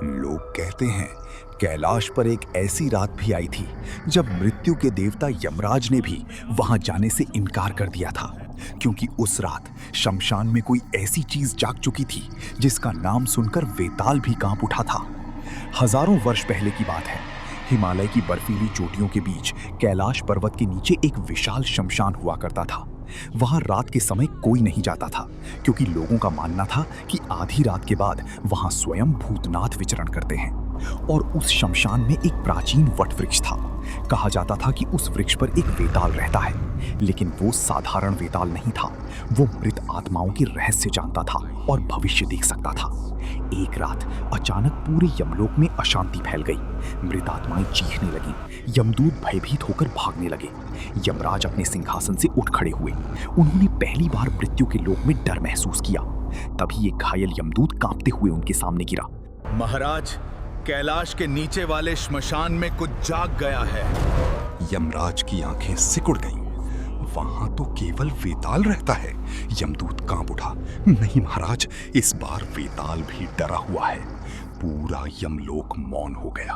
लोग कहते हैं कैलाश पर एक ऐसी रात भी आई थी जब मृत्यु के देवता यमराज ने भी वहां जाने से इनकार कर दिया था, क्योंकि उस रात शमशान में कोई ऐसी चीज जाग चुकी थी जिसका नाम सुनकर वेताल भी कांप उठा था। हजारों वर्ष पहले की बात है। हिमालय की बर्फीली चोटियों के बीच कैलाश पर्वत के नीचे एक विशाल शमशान हुआ करता था। वहां रात के समय कोई नहीं जाता था, क्योंकि लोगों का मानना था कि आधी रात के बाद वहां स्वयं भूतनाथ विचरण करते हैं। और उस शमशान में एक प्राचीन वट वृक्ष था। कहा जाता था कि उस वृक्ष पर एक वेताल रहता है, लेकिन वो साधारण वेताल नहीं था। वो मृत आत्माओं के रहस्य जानता था और भविष्य देख सकता था। एक रात अचानक पूरे यमलोक में अशांति फैल गई। मृत आत्माएं चीखने लगीं, यमदूत भयभीत होकर भागने लगे। यमराज अपने सिंहासन से उठ खड़े हुए। उन्होंने पहली बार मृत्यु के लोक में डर महसूस किया। तभी एक घायल यमदूत कांपते हुए उनके सामने गिरा। महाराज, कैलाश के नीचे वाले श्मशान में कुछ जाग गया है। यमराज की आंखें सिकुड़ गईं। वहां तो केवल वेताल रहता है। यमदूत कांप उठा। नहीं महाराज, इस बार वेताल भी डरा हुआ है। पूरा यमलोक मौन हो गया।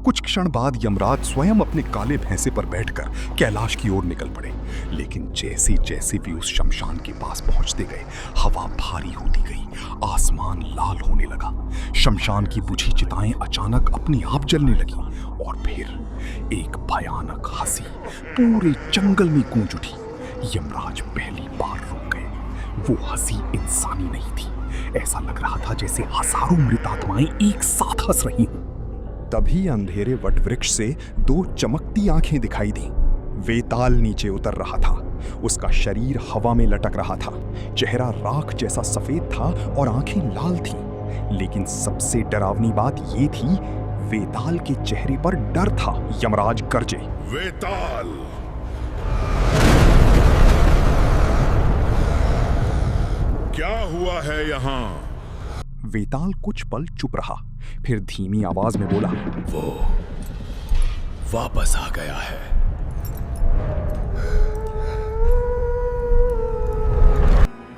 कुछ क्षण बाद यमराज स्वयं अपने काले भैंसे पर बैठकर कैलाश की ओर निकल पड़े। लेकिन जैसे जैसे भी उस शमशान के पास पहुंचते गए, हवा भारी होती गई, आसमान लाल होने लगा। शमशान की बुझी चिताएं अचानक अपने आप जलने लगी और फिर एक भयानक हंसी पूरे जंगल में गूंज उठी। यमराज पहली बार रुक गए। वो हंसी इंसानी नहीं थी। ऐसा लग रहा था जैसे हजारों मृत आत्माएं एक साथ हंस रही हों। तभी अंधेरे वटवृक्ष से दो चमकती आंखें दिखाई दी। वेताल नीचे उतर रहा था। उसका शरीर हवा में लटक रहा था। चेहरा राख जैसा सफेद था और आंखें लाल थीं। लेकिन सबसे डरावनी बात ये थी, वेताल के चेहरे पर डर था। यमराज गरजे, वेताल! क्या हुआ है यहाँ? वेताल कुछ पल चुप रहा, फिर धीमी आवाज में बोला, वो वापस आ गया है।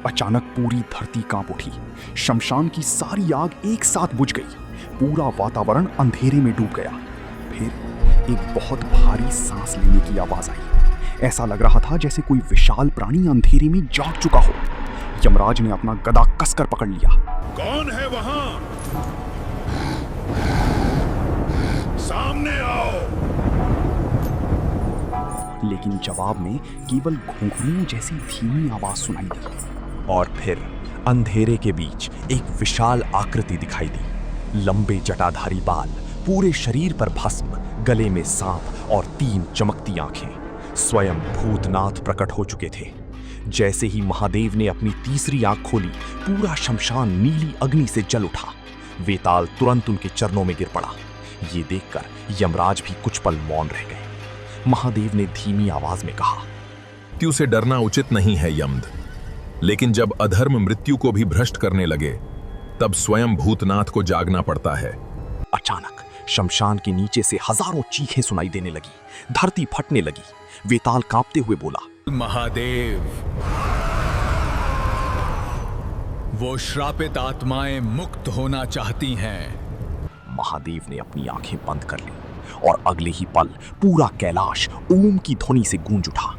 अचानक पूरी धरती कांप उठी। शमशान की सारी आग एक साथ बुझ गई। पूरा वातावरण अंधेरे में डूब गया। फिर एक बहुत भारी सांस लेने की आवाज आई। ऐसा लग रहा था जैसे कोई विशाल प्राणी अंधेरे में जाग चुका हो। यमराज ने अपना गदा कसकर पकड़ लिया। कौन है वहां? सामने आओ! लेकिन जवाब में केवल घुंघरुओं जैसी धीमी आवाज सुनाई दी। और फिर अंधेरे के बीच एक विशाल आकृति दिखाई दी। लंबे जटाधारी बाल, पूरे शरीर पर भस्म, गले में सांप और 3 चमकती आंखें। स्वयं भूतनाथ प्रकट हो चुके थे। जैसे ही महादेव ने अपनी तीसरी आंख खोली, पूरा शमशान नीली अग्नि से जल उठा। वेताल तुरंत उनके चरणों में गिर पड़ा। ये देखकर यमराज भी कुछ पल मौन रह गए। महादेव ने धीमी आवाज में कहा, मृत्यु से डरना उचित नहीं है यमद, लेकिन जब अधर्म मृत्यु को भी भ्रष्ट करने लगे, तब स्वयं भूतनाथ को जागना पड़ता है। अचानक शमशान के नीचे से हजारों चीखें सुनाई देने लगी। धरती फटने लगी। वेताल कांपते हुए बोला, महादेव, वो श्रापित आत्माएं मुक्त होना चाहती हैं। महादेव ने अपनी आंखें बंद कर ली और अगले ही पल पूरा कैलाश ओम की ध्वनि से गूंज उठा।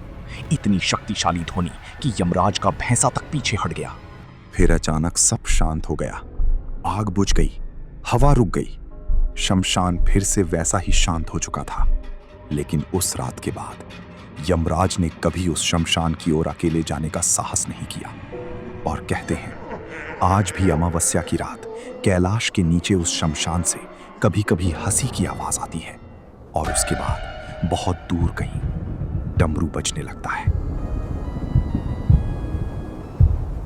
इतनी शक्तिशाली ध्वनि कि यमराज का भैंसा तक पीछे हट गया। फिर अचानक सब शांत हो गया। आग बुझ गई, हवा रुक गई। शमशान फिर से वैसा ही शांत हो चुका था। लेकिन उस रात के बाद यमराज ने कभी उस शमशान की ओर अकेले जाने का साहस नहीं किया। और कहते हैं, आज भी अमावस्या की रात कैलाश के नीचे उस शमशान से कभी कभी हंसी की आवाज आती है और उसके बाद बहुत दूर कहीं डमरू बजने लगता है।